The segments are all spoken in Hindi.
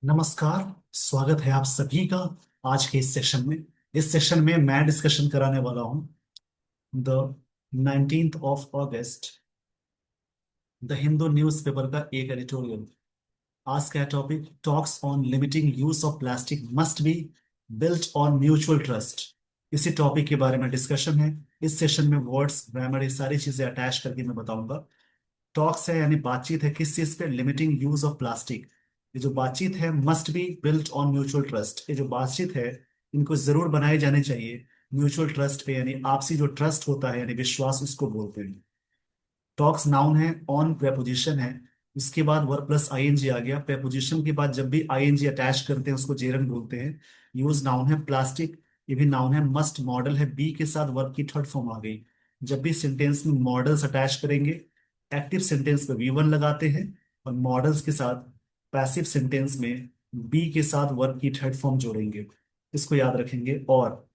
नमस्कार। स्वागत है आप सभी का आज के इस सेशन में। इस सेशन में मैं डिस्कशन कराने वाला हूं the 19th of August the Hindu newspaper का एक एडिटोरियल। आज का topic talks on limiting use of plastic must be built on mutual trust. इसी टॉपिक के बारे में डिस्कशन है। इस सेशन में वर्ड्स ग्रामर ये सारी चीजें अटैच करके मैं बताऊंगा। टॉक्स है यानी बातचीत है किस चीज पे, लिमिटिंग यूज ऑफ प्लास्टिक। ये जो बातचीत है must be built on mutual trust. ये जो बातचीत है इनको जरूर बनाए जाने चाहिए म्यूचुअल ट्रस्ट पे, यानी आपसी जो ट्रस्ट होता है यानी विश्वास, उसको बोलते हैं। टॉक्स नाउन है, ऑन प्रेपोजिशन है, उसके बाद वर्ब प्लस आईएनजी आ गया। प्रेपोजिशन के बाद जब भी आईएनजी अटैच करते हैं उसको जेरंड बोलते हैं। यूज नाउन है प्लास्टिक, ये भी नाउन है। मस्ट मॉडल है, बी के साथ वर्ब की थर्ड फॉर्म आ गई। जब भी सेंटेंस में मॉडल्स अटैच करेंगे, एक्टिव सेंटेंस पे वी वन लगाते हैं, और मॉडल्स के साथ पैसिव सेंटेंस में बी के साथ वर्ब की थर्ड फॉर्म जोड़ेंगे। इसको याद रखेंगे। और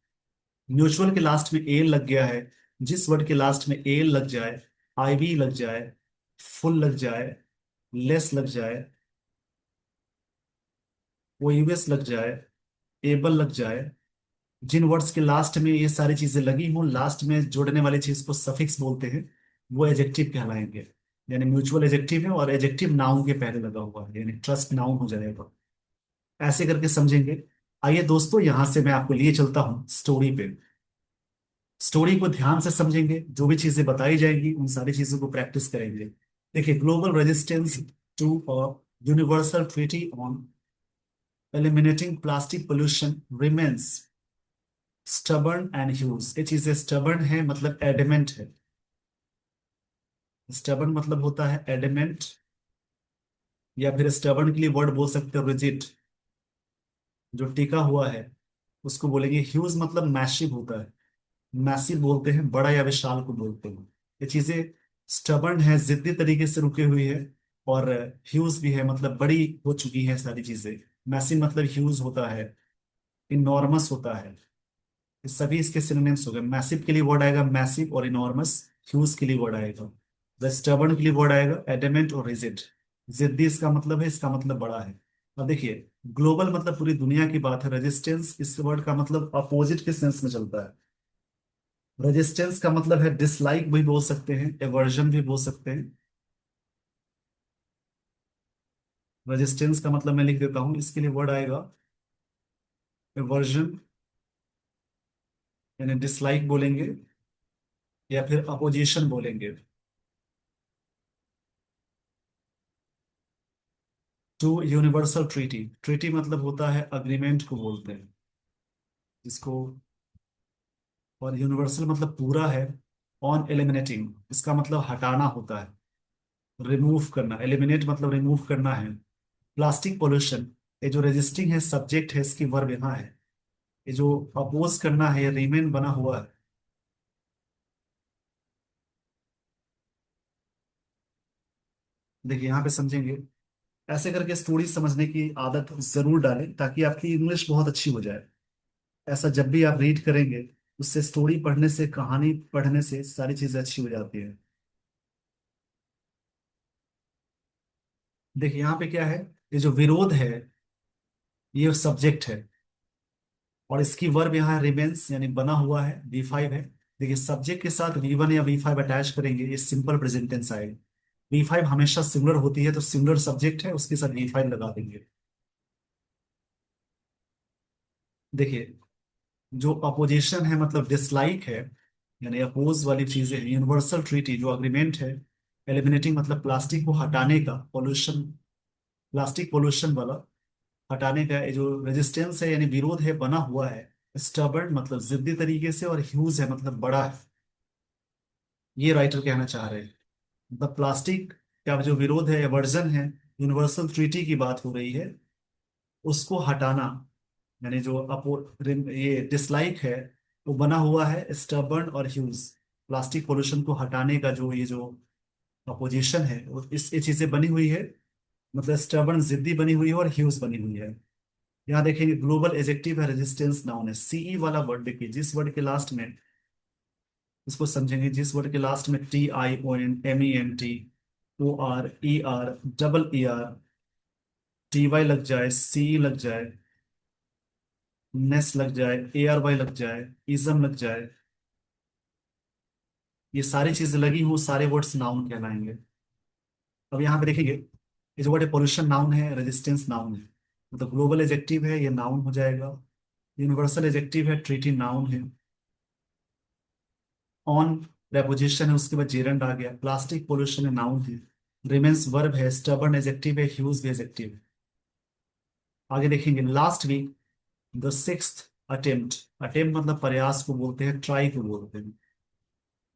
म्यूचुअल के लास्ट में एल लग गया है। जिस वर्ड के लास्ट में एल लग जाए, आईवी लग जाए, फुल लग जाए, लेस लग जाए, ओयूएस लग जाए, एबल लग जाए, जिन वर्ड्स के लास्ट में ये सारी चीजें लगी हों, लास्ट में जोड़ने वाली चीज को सफिक्स बोलते हैं, वो एजेक्टिव कहलाएंगे। यानी म्यूचुअल एजेक्टिव है और एजेक्टिव नाउन के पहले लगा हुआ है, यानी ट्रस्ट नाउन हो जाएगा। ऐसे करके समझेंगे। आइए दोस्तों, यहां से मैं आपको लिए चलता हूं स्टोरी पे। स्टोरी को ध्यान से समझेंगे, जो भी चीजें बताई जाएंगी उन सारी चीजों को प्रैक्टिस करेंगे। देखिए, global resistance to a universal treaty on eliminating plastic pollution remains stubborn and huge. ये चीजें स्टबर्न है मतलब एडमेंट है। स्टबर्न मतलब होता है एडमेंट, या फिर स्टबर्न के लिए वर्ड बोल सकते हो रिजिड, जो टिका हुआ है उसको बोलेंगे। ह्यूज मतलब मैसिव होता है, मैसिव बोलते हैं, बड़ा या विशाल को बोलते हैं। ये चीजें स्टबर्न है, जिद्दी तरीके से रुकी हुई है। और ह्यूज भी है मतलब बड़ी हो चुकी है सारी चीजें। मैसिव मतलब ह्यूज होता है, इनॉर्मस होता है। ये सभी इसके सिनोनिम्स हो गए। मैसिव के लिए वर्ड आएगा मैसिव और इनॉर्मस। ह्यूज के लिए वर्ड आएगा, द स्टबर्न के लिए वर्ड आएगा एडेमेंट और रिजिड। जिद्दी इसका मतलब है, इसका मतलब बड़ा है। अब देखिए, ग्लोबल मतलब पूरी दुनिया की बात है। रेजिस्टेंस इस वर्ड का मतलब अपोजिट के सेंस में चलता है। रेजिस्टेंस का मतलब है डिसलाइक भी बोल सकते हैं, एवर्जन भी बोल सकते हैं। रेजिस्टेंस का मतलब मैं लिख देता हूं, इसके लिए वर्ड आएगा एवर्जन, यानी डिसलाइक बोलेंगे, या फिर अपोजिशन बोलेंगे। टू यूनिवर्सल ट्रीटी, ट्रीटी मतलब होता है अग्रीमेंट को बोलते हैं जिसको। और यूनिवर्सल मतलब पूरा है। ऑन एलिमिनेटिंग इसका मतलब हटाना होता है, रिमूव करना। एलिमिनेट मतलब रिमूव करना है। प्लास्टिक पोल्यूशन, ये जो रेजिस्टिंग है सब्जेक्ट है, इसकी वर्ब यहाँ है। ये जो अपोज करना है, ये रिमेन बना हुआ है। देखिए यहाँ पे समझेंगे। ऐसे करके स्टोरी समझने की आदत जरूर डालें ताकि आपकी इंग्लिश बहुत अच्छी हो जाए। ऐसा जब भी आप रीड करेंगे, उससे स्टोरी पढ़ने से, कहानी पढ़ने से सारी चीजें अच्छी हो जाती है। देखिए यहाँ पे क्या है, ये जो विरोध है ये सब्जेक्ट है, और इसकी वर्ब यहाँ रिमेंस यानी बना हुआ है, V5 है। देखिए, सब्जेक्ट के साथ V1 या V5 अटैच करेंगे, ये सिंपल प्रेजेंट टेंस आएगा। V5 हमेशा सिंगुलर होती है, तो सिंगुलर सब्जेक्ट है उसके साथ V5 लगा देंगे। देखिए, जो अपोजिशन है मतलब डिसलाइक है, यानी अपोज वाली चीजें हैं। यूनिवर्सल ट्रीटी जो अग्रीमेंट है। एलिमिनेटिंग मतलब प्लास्टिक को हटाने का, पोल्यूशन, प्लास्टिक पोल्यूशन वाला हटाने का। ये जो रेजिस्टेंस है यानी विरोध है, बना हुआ है। स्टबर्न मतलब जिद्दी तरीके से, और ह्यूज है मतलब बड़ा है। ये राइटर कहना चाह रहे हैं। मतलब प्लास्टिक का जो विरोध है, एवर्जन है, यूनिवर्सल ट्रीटी की बात हो रही है, उसको हटाना। यानी जो ये डिसलाइक है वो बना हुआ है स्टबर्न और ह्यूज। प्लास्टिक पोल्यूशन को हटाने का जो ये जो अपोजिशन है, वो इस ये चीजें बनी हुई है। मतलब स्टबर्न जिद्दी बनी हुई है और ह्यूज बनी हुई है। यहाँ देखेंगे ग्लोबल एजेक्टिव है, रेजिस्टेंस नाउन है। सीई वाला वर्ड देखिए, जिस वर्ड के लास्ट में, इसको समझेंगे, जिस वर्ड के लास्ट में TION MENT OR ER double ER T Y लग जाए, सी लग जाए, नेस लग जाए, ए आर वाई लग जाए, इज्म लग जाए, ये सारी चीजें लगी हो, सारे वर्ड्स नाउन कहलाएंगे। अब यहाँ पे देखेंगे, ये जो वर्ड है पोल्यूशन नाउन है, रेजिस्टेंस नाउन है, मतलब ग्लोबल एजेक्टिव है, ये नाउन हो जाएगा। यूनिवर्सल एजेक्टिव है, ट्रीटी नाउन है। ऑन प्रेपोजिशन है, उसके बाद जेरंड आ गया। प्लास्टिक पोल्यूशन है, नाउन है। रिमेन्स वर्ब है। स्टबर्न एजेक्टिव है। ह्यूज भी एजेक्टिव है। आगे देखेंगे, last week the sixth attempt. Attempt मतलब प्रयास को बोलते हैं, ट्राई को बोलते हैं।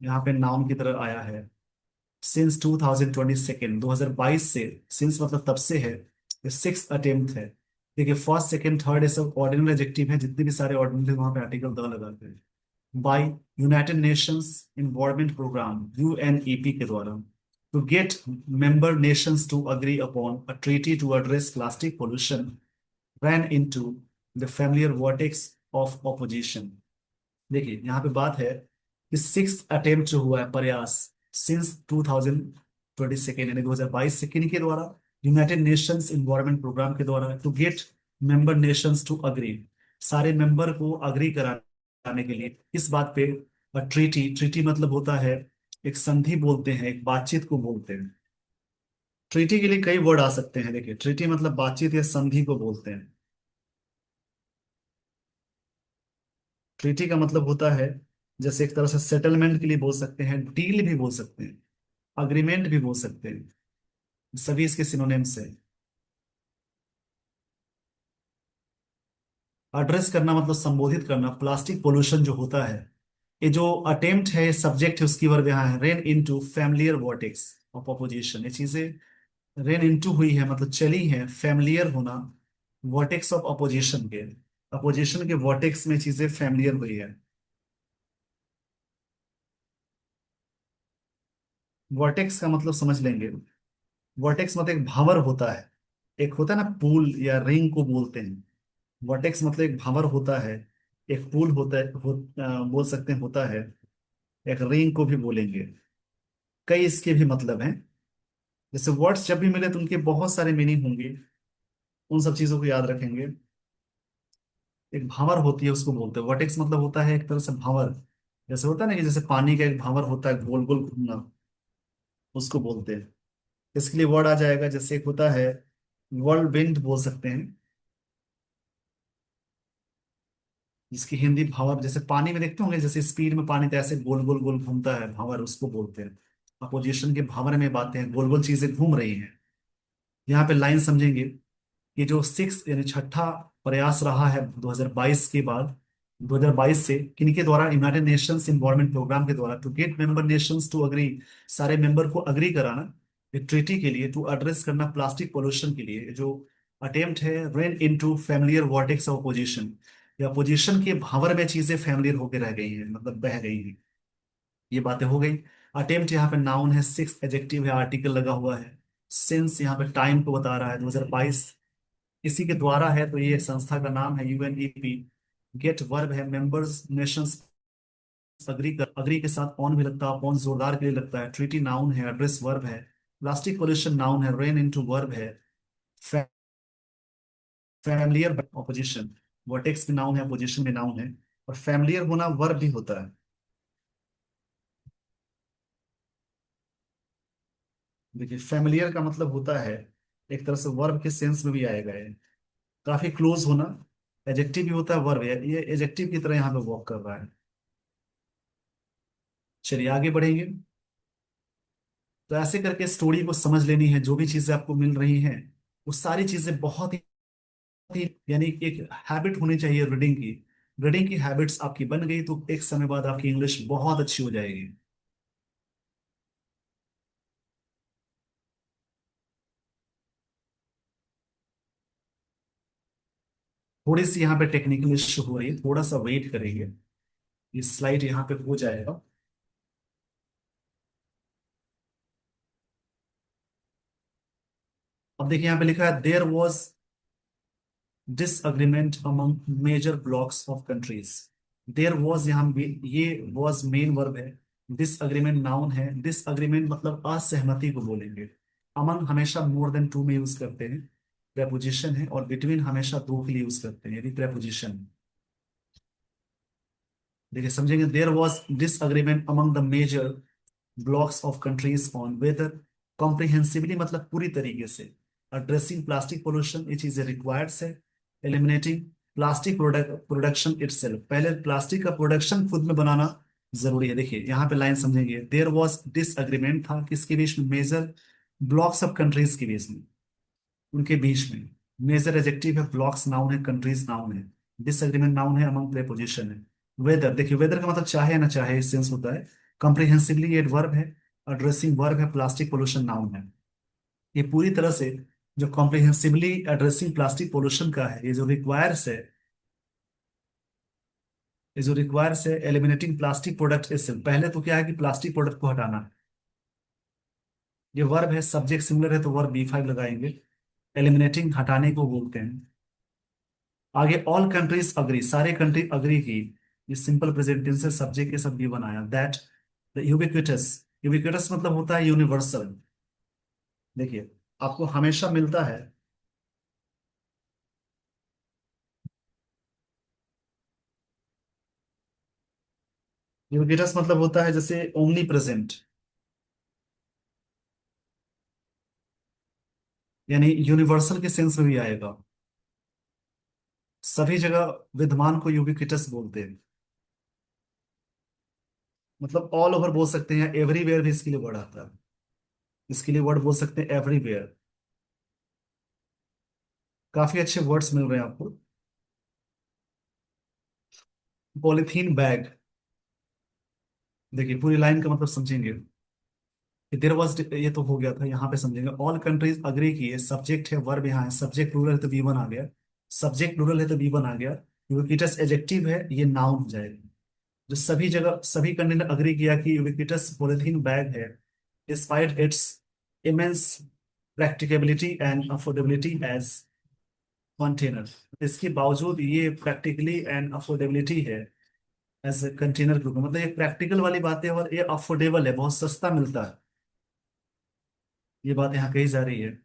यहाँ पे नाउन की तरह आया है। सिंस 2022, 2022 से, सिंस मतलब तब से है, ये सिक्स अटेम्प्ट है। देखिए फर्स्ट सेकंड थर्ड ये सब ऑर्डिनल एडजेक्टिव है, जितने भी सारे ऑर्डिनल वहां पे आर्टिकल द लगाते हैं। By United Nations environment programme, UNEP के द्वारा, to get member nations to agree upon a treaty to address plastic pollution ran into the familiar vortex of opposition। देखिए यहाँ पे बात है कि सिक्स अटेम्प्ट जो हुआ है, प्रयास, सिंस 2022 यानी 2022 से, किन के द्वारा? यूनाइटेड नेशंस इन्वायरमेंट प्रोग्राम के द्वारा, to get member nations to agree, सारे मेंबर को अग्री कराने के लिए इस बात पे। ट्रीटी, ट्रीटी मतलब होता है एक संधि बोलते हैं, एक बातचीत को बोलते हैं। ट्रीटी के लिए कई वर्ड आ सकते हैं। देखिए ट्रीटी मतलब बातचीत या संधि को बोलते हैं। ट्रीटी का मतलब होता है, जैसे एक तरह से सेटलमेंट के लिए बोल सकते हैं, डील भी बोल सकते हैं, अग्रीमेंट भी बोल सकते हैं, सभी इसके सिनोनिम्स है। एड्रेस करना मतलब संबोधित करना। प्लास्टिक पोल्यूशन जो होता है, ये जो अटेम्प्ट है, सब्जेक्ट है, उसकी वर्ब यहाँ है, ran into familiar vortex of opposition. ये चीजें रेन इनटू हुई है मतलब चली है, फैमिलियर होना, वॉर्टेक्स ऑफ अपोजिशन के, अपोजिशन के वॉर्टेक्स में चीजें फैमिलियर हुई है। वॉर्टेक्स का मतलब समझ लेंगे। वर्टेक्स मतलब एक भंवर होता है, एक होता है ना पूल या रिंग को बोलते हैं। वर्टेक्स मतलब एक भंवर होता है, एक पूल होता है, बोल सकते हैं होता है, एक रिंग को भी बोलेंगे। कई इसके भी मतलब हैं। जैसे वर्ड्स जब भी मिले तो उनके बहुत सारे मीनिंग होंगे, उन सब चीजों को याद रखेंगे। एक भंवर होती है, उसको बोलते हैं वर्टेक्स, मतलब होता है एक तरह से भंवर। जैसे होता है ना कि जैसे पानी का एक भंवर होता है गोल गोल घूमना, उसको बोलते हैं। इसके लिए वर्ड आ जाएगा, जैसे एक होता है वर्ल्ड विंड बोल सकते हैं, जिसकी हिंदी भावर। जैसे पानी में देखते होंगे, जैसे स्पीड में पानी तो ऐसे गोल गोल गोल घूमता है, भावर उसको बोलते हैं। अपोजिशन के भावर में बातें हैं, गोल गोल चीजें घूम रही हैं। यहाँ पे लाइन समझेंगे कि जो सिक्स यानी छठा प्रयास रहा है 2022 के बाद, 2022 से, किनके द्वारा? यूनाइटेड नेशंस इन्वायरमेंट प्रोग्राम के द्वारा, to get member nations to agree, सारे मेंबर को अग्री कराना एक ट्रीटी के लिए, टू एड्रेस करना प्लास्टिक पोल्यूशन के लिए। जो अटेम्प्ट है, ran into familiar vertex of opposition, या अपोजिशन के भावर में चीजें फैमिलियर होकर रह गई हैं, मतलब बह गई हैं। ये बातें हो गई। अटेम्प्ट यहाँ पे नाउन है, सिक्स एडजेक्टिव है, आर्टिकल लगा हुआ है। सिंस यहाँ पे टाइम को बता रहा है, 2022 इसी के द्वारा है, तो ये संस्था का नाम है यूएनईपी। गेट वर्ब है, मेंबर्स नेशंस अग्री कर, अग्री के साथ ऑन भी लगता है, ऑन जोरदार के लिए लगता है। ट्रीटी नाउन है, एड्रेस वर्ब है। प्लास्टिक पोल्यूशन नाउन है, रेन इनटू वर्ब है। फैमिलियर ऑपोजिशन, वर्टेक्स भी नाउन है, पोजिशन भी नाउन है, और फैमिलियर होना वर्ब भी होता है। देखिए फैमिलियर का मतलब होता है एक तरह से वर्ब के सेंस में भी आएगा ये, काफी क्लोज होना। एजेक्टिव भी होता है, वर्ब है, ये एजेक्टिव की तरह यहाँ पे वर्क कर रहा है। चलिए आगे बढ़ेंगे। तो ऐसे करके स्टोरी को समझ लेनी है, जो भी चीजें आपको मिल रही हैं वो सारी चीजें बहुत ही, यानी एक हैबिट होनी चाहिए रीडिंग की। रीडिंग की हैबिट्स आपकी बन गई तो एक समय बाद आपकी इंग्लिश बहुत अच्छी हो जाएगी। थोड़ी सी यहाँ पे टेक्निकल इश्यू हो रही है, थोड़ा सा वेट करेंगे, ये स्लाइड यहाँ पे हो जाएगा। अब देखिए यहाँ पे लिखा है, there was disagreement among major blocs of countries. There was, यहाँ ये वॉज मेन वर्ब है, डिसअग्रीमेंट नाउन है। डिसअग्रीमेंट मतलब असहमति को बोलेंगे। अमंग हमेशा मोर देन टू में यूज करते हैं, प्रेपोजिशन है, और बिटवीन हमेशा दो के लिए यूज करते हैं यदि प्रेपोजिशन। देखिए समझेंगे, there was disagreement among the major blocs of countries on whether comprehensively, मतलब पूरी तरीके से, एड्रेसिंग प्लास्टिक पोल्यूशन, ये चीजें रिक्वायर्ड है। एलिमिनेटिंग प्लास्टिक प्रोडक्शन इटसेल्फ, पहले प्लास्टिक का प्रोडक्शन खुद में बनाना जरूरी है। देखिए यहाँ पे लाइन समझेंगे, देयर वॉज डिसअग्रीमेंट था किसके बीच में, मेजर ब्लॉक्स ऑफ कंट्रीज के बीच में, उनके बीच में। मेजर एडजेक्टिव है, ब्लॉक्स नाउन है, कंट्रीज नाउन है, डिसएग्रीमेंट नाउन है, अमंग प्रेपोजिशन है। वेदर, देखिए वेदर का मतलब चाहे ना चाहे इस सेंस होता है। कॉम्प्रिहेंसिवली ये वर्ब है, एड्रेसिंग वर्ब है, प्लास्टिक पोल्यूशन नाउन है। ये पूरी तरह से जो कॉम्प्रिहेंसिवली एड्रेसिंग प्लास्टिक पोल्यूशन का है, ये जो रिक्वायर्स है एलिमिनेटिंग प्लास्टिक प्रोडक्ट इससे, पहले तो क्या है कि प्लास्टिक प्रोडक्ट को हटाना है। ये वर्ब है, सब्जेक्ट सिमिलर है तो वर्ब बी5 लगाएंगे। एलिमिनेटिंग हटाने को बोलते हैं। आगे ऑल कंट्रीज अग्री, सारे कंट्री अग्री की, ये सिंपल प्रेजेंट टेंस से सब्जेक्ट के सब भी बनाया। दैट द यूबिक्विटस, यूबिक्विटस मतलब होता है यूनिवर्सल। देखिए आपको हमेशा मिलता है। यूबिक्विटस मतलब होता है जैसे ओमनी प्रेजेंट, यानी यूनिवर्सल के सेंस में भी आएगा। सभी जगह विद्यमान को यूबिक्विटस बोलते हैं। मतलब ऑल ओवर बोल सकते हैं, एवरीवेयर भी इसके लिए वर्ड आता है। इसके लिए वर्ड बोल सकते हैं एवरीवेयर। काफी अच्छे वर्ड्स मिल रहे हैं आपको। पॉलिथीन बैग, देखिए पूरी लाइन का मतलब समझेंगे। देर वॉज, ये तो हो गया था, यहाँ पे समझेंगे। ऑल कंट्रीज अग्री किए, सब्जेक्ट है, वर्ब यहाँ है, सब्जेक्ट प्लूरल है तो वी वन आ गया। सब्जेक्ट प्लूरल है तो वी वन आ गया। यूबिक्विटस एडजेक्टिव है, ये नाउन हो जाएगा। जो सभी जगह सभी कंट्री ने अग्री किया कि यूबिक्विटस पॉलिथीन बैग है, despite its immense practicability and affordability as container, इसके बावजूद ये प्रैक्टिकली एंड अफोर्डेबिलिटी है एज ए कंटेनर के रूप में, मतलब ये प्रैक्टिकल वाली बात है और ये अफोर्डेबल है, बहुत सस्ता मिलता है। ये बात यहाँ कही जा रही है।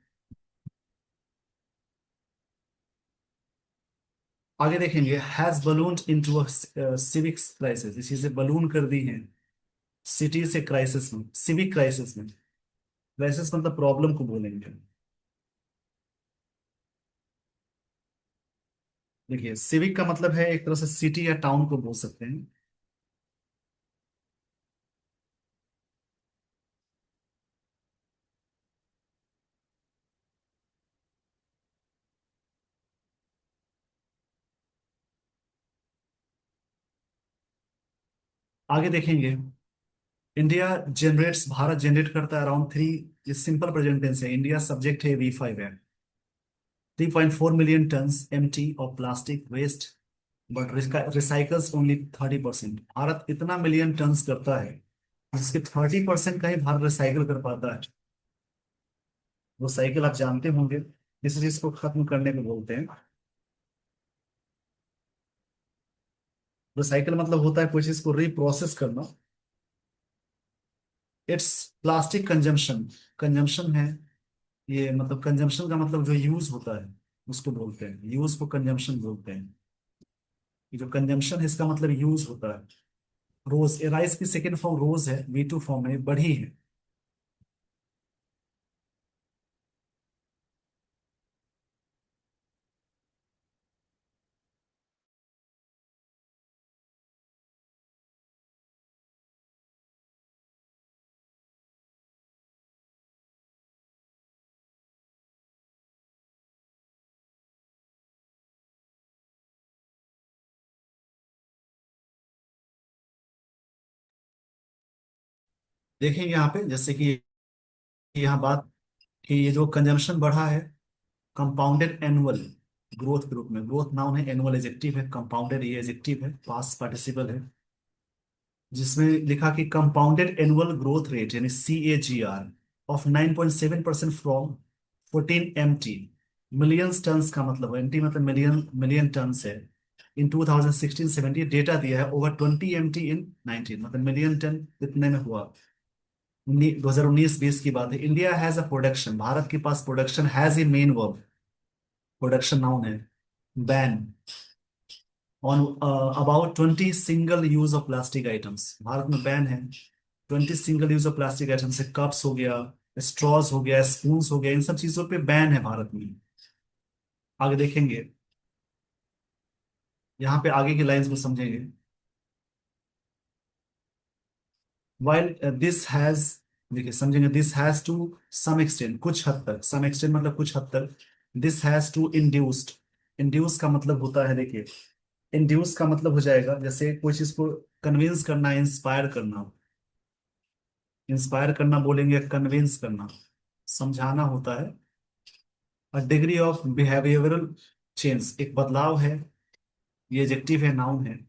आगे देखेंगे, has ballooned into a civic crisis, इसी से बलून कर दी है सिटी से क्राइसिस में, सिविक क्राइसिस में। क्राइसिस मतलब प्रॉब्लम को बोलेंगे। देखिए सिविक का मतलब है एक तरह से सिटी या टाउन को बोल सकते हैं। आगे देखेंगे, इंडिया जनरेट्स, भारत जनरेट करता है अराउंड थ्री, ये सिंपल प्रेजेंट टेंस है, इंडिया सब्जेक्ट है, वी5 है। 3.4 million tons empty of plastic waste but recycles only 30%, Bharat इतना मिलियन टन्स करता है जिसके 30% का ही भारत रिसाइकिल कर पाता है। वो साइकिल आप जानते होंगे, जिस चीज को खत्म करने को बोलते हैं। रिसाइकिल मतलब होता है कोई चीज को रिप्रोसेस करना। इट्स प्लास्टिक कंजम्पशन, कंजम्पशन है ये, मतलब कंजम्पशन का मतलब जो यूज होता है उसको बोलते हैं, यूज को कंजम्पशन बोलते हैं। ये जो कंजम्पशन है इसका मतलब यूज होता है। रोज, राइस की सेकेंड फॉर्म रोज है, वी2 फॉर्म है, बढ़ी है। देखेंगे यहाँ पे जैसे कि यहाँ बात कि ये जो कंजम्पशन बढ़ा है, कंपाउंडेड एनुअल ग्रोथ के रूप में, ग्रोथ नाउन है, एनुअल एजेक्टिव है, कंपाउंडेड ये एजेक्टिव है, पास्ट पार्टिसिपल है। जिसमें लिखा कि कंपाउंडेड एनुअल ग्रोथ रेट यानी CAGR of 9.7% from 14 MT, millions tons का मतलब, एमटी मतलब मिलियन, मिलियन टन्स है। इन 2016-17 डेटा दिया है, ओवर 20 MT इन 19, मतलब मिलियन टन कितने में हुआ। 2019-20 की बात है। India has a production, Bharat के पास production has a main verb, production noun है। Ban on about 20 single use of plastic items, Bharat में बैन है 20 single use of plastic items से, कप्स हो गया, स्ट्रॉज हो गया, स्पून्स हो गया, इन सब चीजों पे बैन है भारत में। आगे देखेंगे, यहाँ पे आगे की लाइंस को समझेंगे। वाइल दिस हैज, देखिए समझेंगे, this has to some extent, कुछ हद तक, सम एक्सटेंट मतलब कुछ हद तक, this has to induced, induce का मतलब होता है, देखिए इंड्यूस का मतलब हो जाएगा जैसे कोई चीज को कन्विंस करना, इंस्पायर करना, इंस्पायर करना बोलेंगे, कन्विंस करना, समझाना होता है। A degree of behavioural change, एक बदलाव है, ये एडजेक्टिव है, नाउन है।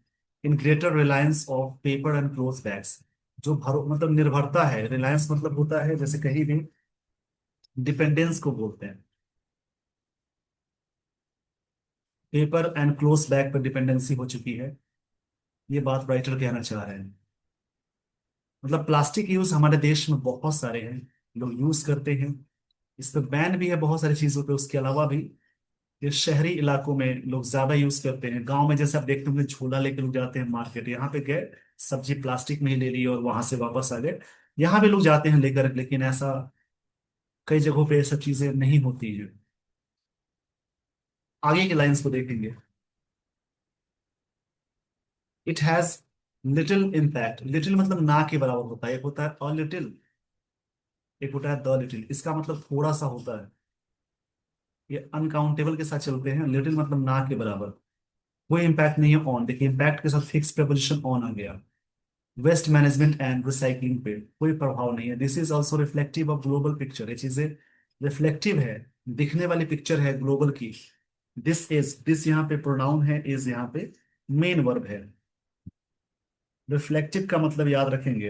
In greater reliance of paper and cloth bags, जो भरो मतलब निर्भरता है, रिलायंस मतलब होता है जैसे कहीं भी डिपेंडेंस को बोलते हैं, पेपर एंड क्लोथ बैग पर डिपेंडेंसी हो चुकी है, ये बात राइटर कहना चाह रहे हैं। मतलब प्लास्टिक यूज हमारे देश में बहुत सारे हैं, लोग यूज करते हैं, इस पे बैन भी है बहुत सारी चीजों पे, उसके अलावा भी ये शहरी इलाकों में लोग ज्यादा यूज करते हैं। गांव में जैसे आप देखते होंगे झोला लेकर लोग जाते हैं मार्केट, यहाँ पे गए सब्जी प्लास्टिक में ही ले ली और वहां से वापस आ गए, यहाँ भी लोग जाते हैं लेकर, लेकिन ऐसा कई जगहों पे ये सब चीजें नहीं होती है। आगे की लाइंस को देखेंगे। It has little impact, little मतलब ना के बराबर होता है, एक होता है अ लिटिल, एक होता है द लिटिल, इसका मतलब थोड़ा सा होता है, ये अनकाउंटेबल के साथ चलते हैं, लिटिल मतलब ना के बराबर। कोई इम्पैक्ट नहीं है ऑन, देखिए इम्पैक्ट के साथ फिक्स प्रपोजिशन ऑन आ गया। वेस्ट मैनेजमेंट एंड रिसाइकलिंग पे कोई प्रभाव नहीं है। This is also reflective of global picture, ये चीजें रिफ्लेक्टिव है, दिखने वाली पिक्चर है ग्लोबल की। दिस इज, दिस यहाँ पे प्रोनाउन है, इज यहाँ पे मेन वर्ब है। रिफ्लेक्टिव का मतलब याद रखेंगे,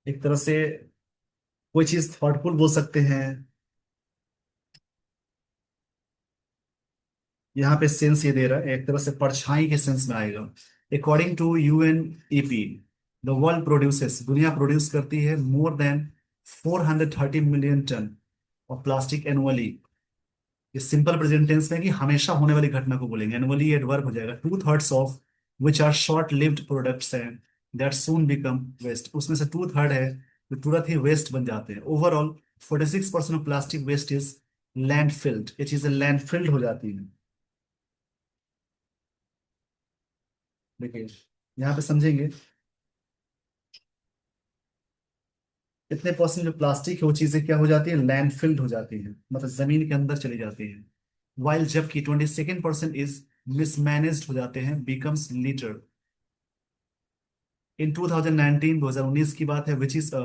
एक तरह से कोई चीज थॉटफुल बोल सकते हैं, यहाँ पे सेंस ये दे रहा है, एक तरह से परछाई के सेंस में आएगा। According to UNEP, the world produces, दुनिया प्रोड्यूस करती है more than 430 million ton of plastic annually. ये सिंपल प्रेजेंट टेंस में कि हमेशा होने वाली घटना को बोलेंगे, एनुअली एडवर्ब हो जाएगा। 2/3 of which are short lived products हैं दैट सून बिकम वेस्ट, उसमें से 2/3 है जो तुरंत ही वेस्ट बन जाते हैं। Overall 46% of plastic waste is landfilled, ये चीजें लैंडफिल्ड हो जाती हैं। देखिए यहाँ पे समझेंगे, इतने परसेंट जो प्लास्टिक है वो चीजें क्या हो जाती है, लैंडफिल्ड हो जाती है, मतलब जमीन के अंदर चली जाती है। वाइल जबकि 22% इज मिसमैनेज्ड हो जाते हैं, बिकम्स लीटर। इन 2019, 2019 की बात है, विच इज अ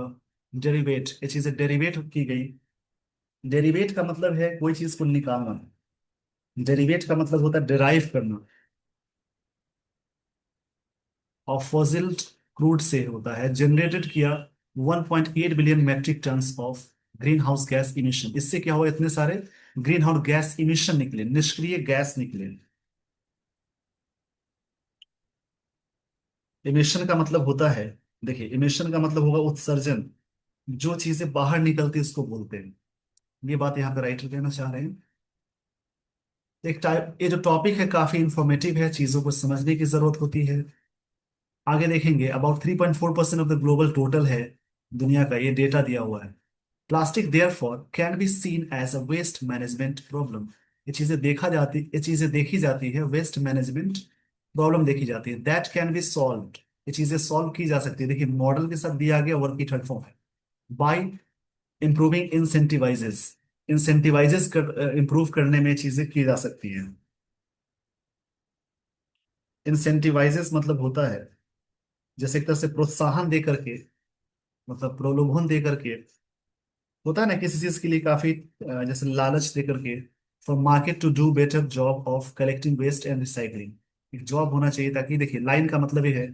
डेरिवेट, ये चीजें डेरिवेट की गई। डेरिवेट का मतलब है कोई चीज को निकालना, डेरिवेट का मतलब होता है डिराइव करना, और फॉसिल्ड क्रूड से होता है, जनरेटेड किया 1.8 billion metric tons of greenhouse gas emission. इससे क्या हुआ, इतने सारे ग्रीन हाउस गैस इमिशन निकले, निष्क्रिय गैस निकले। इमिशन का मतलब होता है, देखिए इमिशन का मतलब होगा उत्सर्जन, जो चीजें बाहर निकलती है उसको बोलते हैं। ये बात यहाँ पे राइटर कहना चाह रहे हैं। एक टाइप, ये जो टॉपिक है काफी इंफॉर्मेटिव है, चीजों को समझने की जरूरत होती है। आगे देखेंगे, about 3.4% of the global total है दुनिया का, ये डेटा दिया हुआ है। Plastic therefore can be seen as a waste management problem, ये चीजें देखी जाती है, वेस्ट मैनेजमेंट प्रॉब्लम देखी जाती है। दैट कैन बी सॉल्व्ड, ये चीजें सॉल्व की जा सकती है, देखिए मॉडल के साथ दिया गया, वर्क की थर्ड फॉर्म है। बाय इंप्रूविंग इंसेंटिवाइजेस, इंसेंटिवाइजेस कर इंप्रूव करने में चीजें की जा सकती हैं। इंसेंटिवाइजेस मतलब होता है जैसे एक तरह से प्रोत्साहन दे करके, मतलब प्रलोभन दे करके, होता है ना किसी चीज के लिए काफी जैसे लालच दे करके, for market to do better job of collecting waste and recycling, एक जॉब होना चाहिए ताकि, देखिए लाइन का मतलब ये है,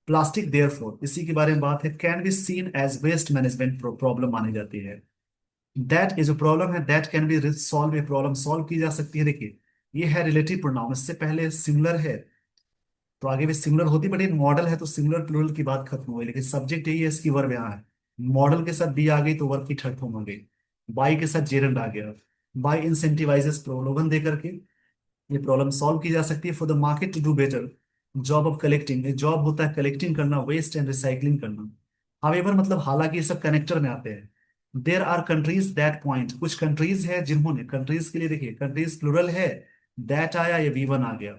प्लास्टिक देयरफॉर इसी के बारे में बात है, can be seen as waste management problem मानी जाती है। दैट ये जो प्रॉब्लम है, दैट कैन बी सॉल्व, ये प्रॉब्लम सॉल्व की जा सकती है। देखिए ये है रिलेटिव प्रोनाउन, इससे पहले सिंगुलर है तो आगे भी सिंगुलर होती, बट ये मॉडल है तो सिंगुलर प्लूरल की बात खत्म हो गई, लेकिन सब्जेक्ट यही है, इसकी वर्ब यहाँ है। मॉडल के साथ बी आ गई तो वर्ब की थर्ड फॉर्म आ गई, बाई के साथ जेरंड आ गया। बाय इंसेंटिवाइजेस, प्रलोभन दे करके ये प्रॉब्लम सॉल्व की जा सकती है। For the market to do better job of collecting, job होता है कलेक्टिंग करना, वेस्ट एंड रिसाइकलिंग करना। हावेवर मतलब हालांकि ये सब कनेक्टर में आते हैं। There are countries that point, कुछ कंट्रीज है जिन्होंने, कंट्रीज के लिए देखिए कंट्रीज प्लूरल है, दैट आया या वी वन आ गया,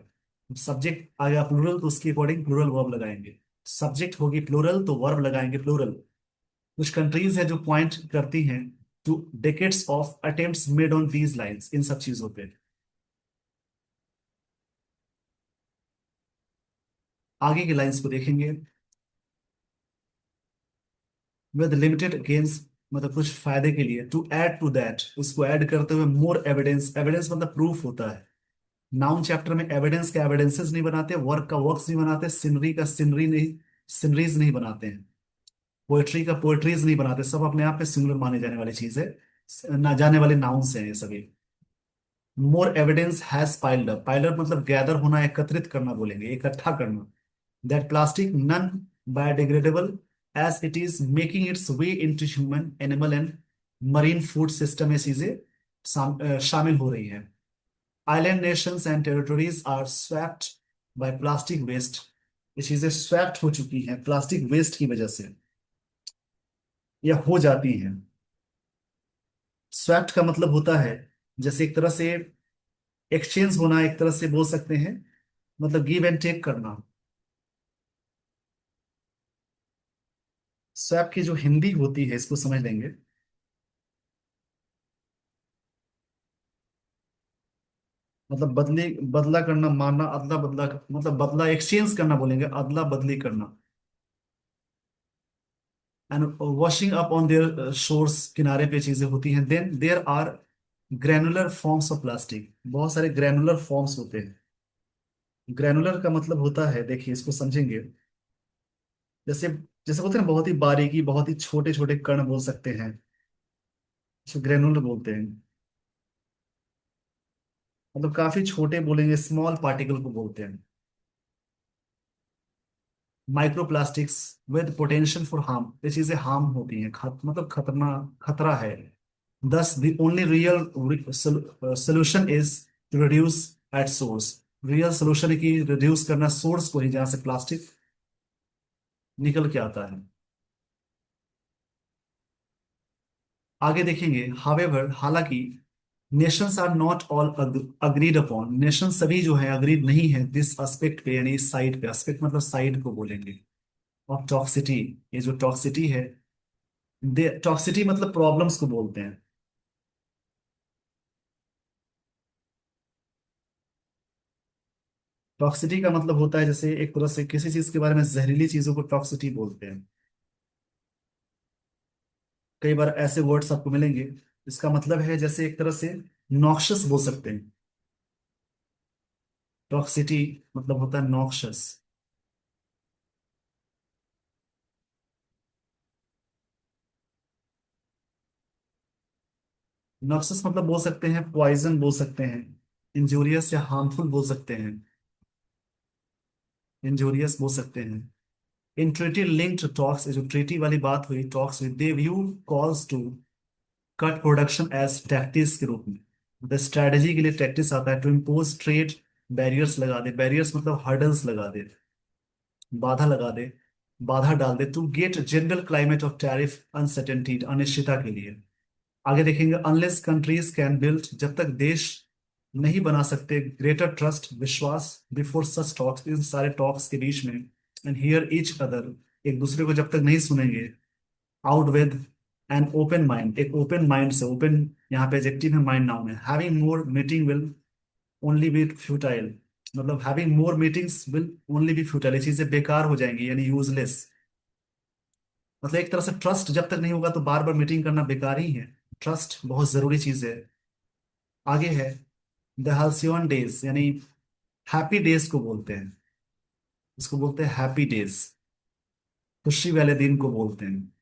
सब्जेक्ट आ गया प्लूरल तो उसके अकॉर्डिंग प्लूरल वर्ब लगाएंगे। सब्जेक्ट होगी प्लूरल तो वर्ब लगाएंगे प्लूरल। कुछ कंट्रीज है जो पॉइंट करती हैं to decades of attempts made on these lines, इन सब चीजों पे। आगे की लाइंस को देखेंगे। विद लिमिटेड गेन्स मतलब कुछ फायदे के लिए, टू ऐड टू दैट उसको ऐड करते हुए मोर एविडेंस, एविडेंस मतलब प्रूफ होता है। नाउन चैप्टर में एविडेंस का एविडेंसेस नहीं बनाते, वर्क का वर्क्स नहीं बनाते, सिनरी का सिनरी नहीं, सिनरीज नहीं बनाते हैं, पोएट्री का पोएट्रीज नहीं बनाते। सब अपने आप में सिंगुलर माने जाने वाली चीज है, ना जाने वाले नाउन्स हैं ये सभी। More evidence has piled up, piled up मतलब गैदर होना, एकत्रित करना बोलेंगे, इकट्ठा करना। That plastic non biodegradable as it is making its way into human animal and marine food system में चीजें शामिल हो रही हैं। Island nations and territories are swapped by plastic waste, ये चीजें स्वैप्ड हो चुकी हैं प्लास्टिक वेस्ट की वजह से, या हो जाती हैं। स्वैप्ड का मतलब होता है जैसे एक तरह से एक्सचेंज होना, एक तरह से बोल सकते हैं मतलब गिव एंड टेक करना। स्वैप की जो हिंदी होती है इसको समझ लेंगे। मतलब बदली, बदला करना, मारना, अदला बदला, मतलब बदला एक्सचेंज करना बोलेंगे, अदला बदली करना। And washing up on their shores, किनारे पे चीजें होती हैं। Then there are granular forms of plastic, बहुत सारे ग्रैनुलर फॉर्म्स होते हैं। ग्रैनुलर का मतलब होता है, देखिए इसको समझेंगे, जैसे जैसे बोलते हैं ना, बहुत ही बारीकी, बहुत ही छोटे छोटे कण बोल सकते हैं, इसको ग्रैनुलर बोलते हैं। मतलब काफी छोटे बोलेंगे, स्मॉल पार्टिकल को बोलते हैं। Microplastics with potential for harm, ये चीजें हार्म होती हैं, मतलब खतरना, खतरा है। Thus the only real solution is to reduce at source, real solution है कि रिड्यूस करना सोर्स को ही, जहां से प्लास्टिक निकल के आता है। आगे देखेंगे, हावेवर हालांकि, nations are not all agreed upon, nation सभी जो है अग्रीड नहीं है दिस एस्पेक्ट पे, यानी इस साइड पे, एस्पेक्ट मतलब साइड को बोलेंगे, ऑफ टॉक्सिटी। ये जो टॉक्सिटी है, टॉक्सिटी मतलब प्रॉब्लम्स को बोलते हैं। टॉक्सिटी का मतलब होता है जैसे एक तरह से किसी चीज के बारे में, जहरीली चीजों को टॉक्सिटी बोलते हैं। कई बार ऐसे वर्ड्स आपको मिलेंगे, इसका मतलब है जैसे एक तरह से नॉक्शस बोल सकते हैं। टॉक्सिटी मतलब होता है नॉक्शस। नॉक्शस मतलब बोल सकते हैं पॉइजन बोल सकते हैं, इंजूरियस या हार्मफुल बोल सकते हैं, इंजूरियस बोल सकते हैं। इन ट्रीटी लिंक्ड टॉक्स, जो ट्रीटी वाली बात हुई talks with, they view calls to cut production as tactics के रूप में, द स्ट्रेटजी के लिए टैक्टिस आता है। टू इम्पोज ट्रेड बैरियर्स लगा दे, बैरियर्स मतलब हर्डल्स लगा दे, बाधा लगा दे, बाधा डाल दे। To get general climate of tariff uncertainty, अनिश्चितता के लिए। आगे देखेंगे, अनलेस कंट्रीज कैन बिल्ड, जब तक देश नहीं बना सकते ग्रेटर ट्रस्ट, विश्वास, बिफोर सच टॉक्स, इन सारे टॉक्स के बीच में, एंड हियर ईच अदर, एक दूसरे को जब तक नहीं सुनेंगे, out with an open mind, एक ओपन माइंड से, ओपन यहाँ पे एडजेक्टिव है, माइंड नाउन है। Having more meeting will only be futile, मतलब having more meetings will only be futile, ये चीजें बेकार हो जाएंगी यानी यूजलेस। मतलब एक तरह से ट्रस्ट जब तक नहीं होगा तो बार बार मीटिंग करना बेकार ही है। ट्रस्ट बहुत जरूरी चीज है। आगे है, द हाल्cyon डेज, यानी हैप्पी डेज को बोलते हैं, इसको बोलते हैं हैप्पी डेज, खुशी वाले दिन को बोलते हैं।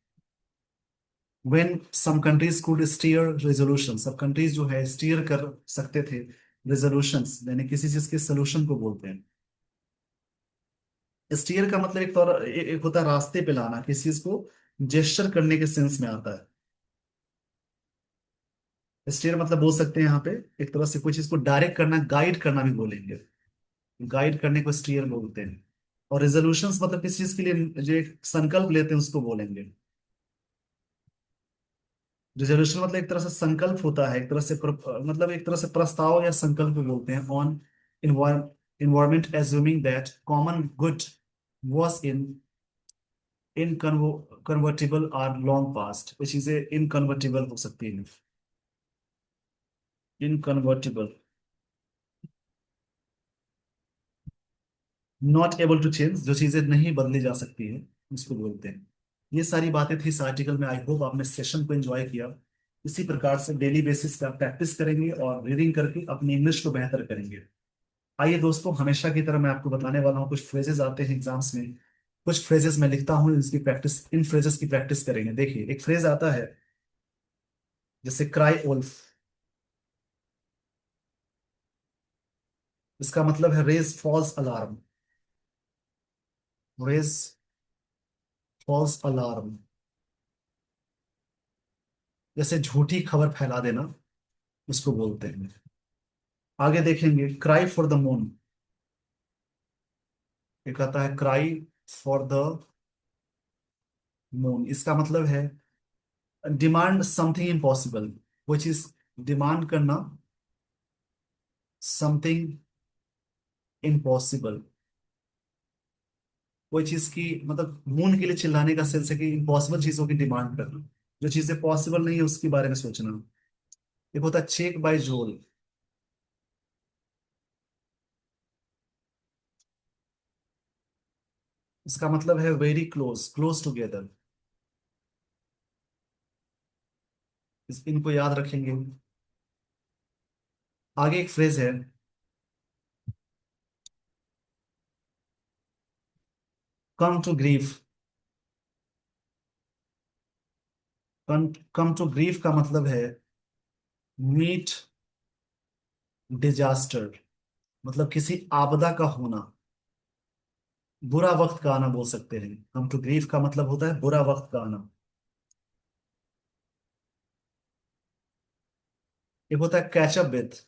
when some countries could steer resolution, सब कंट्रीज जो है स्टीयर कर सकते थे रेजोल्यूशंस, यानी किसी चीज के सोल्यूशन को बोलते हैं। स्टीयर का मतलब एक तौर एक होता है रास्ते पे लाना, किसी चीज को जेस्चर करने के सेंस में आता है। स्टीयर मतलब बोल सकते हैं यहाँ पे एक तरह से कोई चीज को डायरेक्ट करना, गाइड करना भी बोलेंगे। गाइड करने को स्टीयर बोलते हैं। और रेजोल्यूशंस मतलब किसी चीज के लिए जो एक संकल्प लेते हैं उसको बोलेंगे। रिजोल्यूशन मतलब एक तरह से संकल्प होता है, एक तरह से मतलब एक तरह से प्रस्ताव या संकल्प बोलते हैं on environment assuming that common good was in convertible or long past. ये चीजें इनकन्वर्टिबल हो सकती हैं। Inconvertible, not able to change, जो चीजें नहीं बदली जा सकती है उसको बोलते हैं। ये सारी बातें थी इस आर्टिकल में। आई होप आपने सेशन को एंजॉय किया। इसी प्रकार से डेली बेसिस पे आप प्रैक्टिस करेंगे और रीडिंग करके अपनी इंग्लिश को बेहतर करेंगे। आइए दोस्तों, हमेशा की तरह मैं आपको बताने वाला हूँ, कुछ फ्रेजेस आते हैं एग्जाम्स में, कुछ फ्रेजेस मैं लिखता हूँ, इसकी प्रैक्टिस, इन फ्रेजेस की प्रैक्टिस करेंगे। देखिए, एक फ्रेज आता है जैसे क्राई वुल्फ। इसका मतलब है rays falls alarm. Rays falls alarm, जैसे झूठी खबर फैला देना, उसको बोलते हैं। आगे देखेंगे क्राई फॉर द मून। एक आता है क्राई फॉर द मून, इसका मतलब है डिमांड समथिंग इम्पॉसिबल। वो चीज डिमांड करना, समथिंग इम्पॉसिबल। कोई चीज की मतलब मून के लिए चिल्लाने का सेंस है कि इम्पॉसिबल चीजों की डिमांड करना, जो चीजें पॉसिबल नहीं है उसके बारे में सोचना। एक होता है चेक बाय जोल। इसका मतलब है वेरी क्लोज, क्लोज टुगेदर। इनको याद रखेंगे। आगे एक फ्रेज है come to grief. Come to grief का मतलब है मीट डिजास्टर, मतलब किसी आपदा का होना, बुरा वक्त का आना बोल सकते हैं। कम टू ग्रीफ का मतलब होता है बुरा वक्त का आना। एक होता है कैचअप विथ।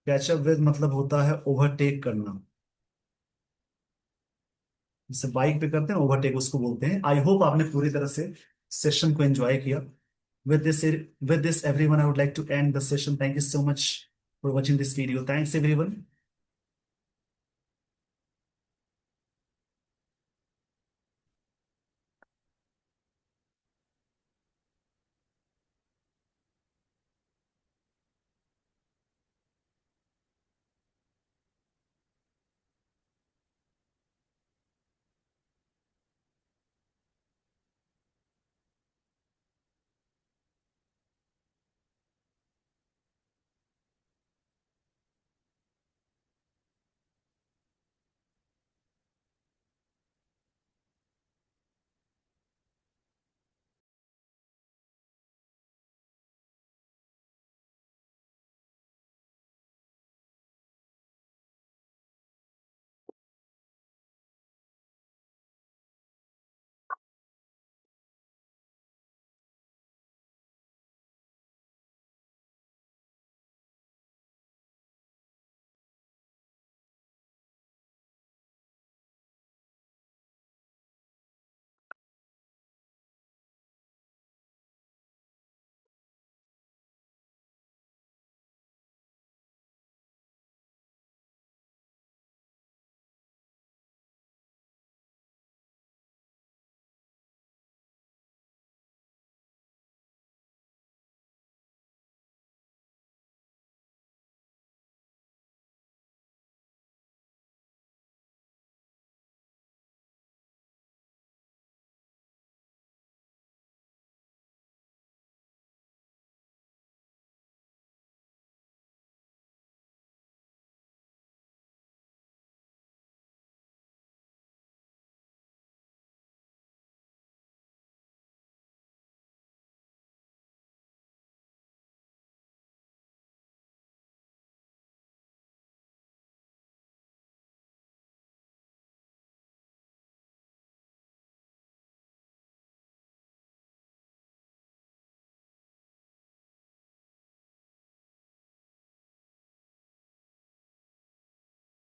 कैचअप विथ मतलब होता है ओवरटेक करना। जैसे बाइक पे करते हैं ओवरटेक, उसको बोलते हैं। आई होप आपने पूरी तरह से सेशन को एंजॉय किया। With this with this everyone, I would like to end the session. Thank you so much for watching this video. Thanks everyone.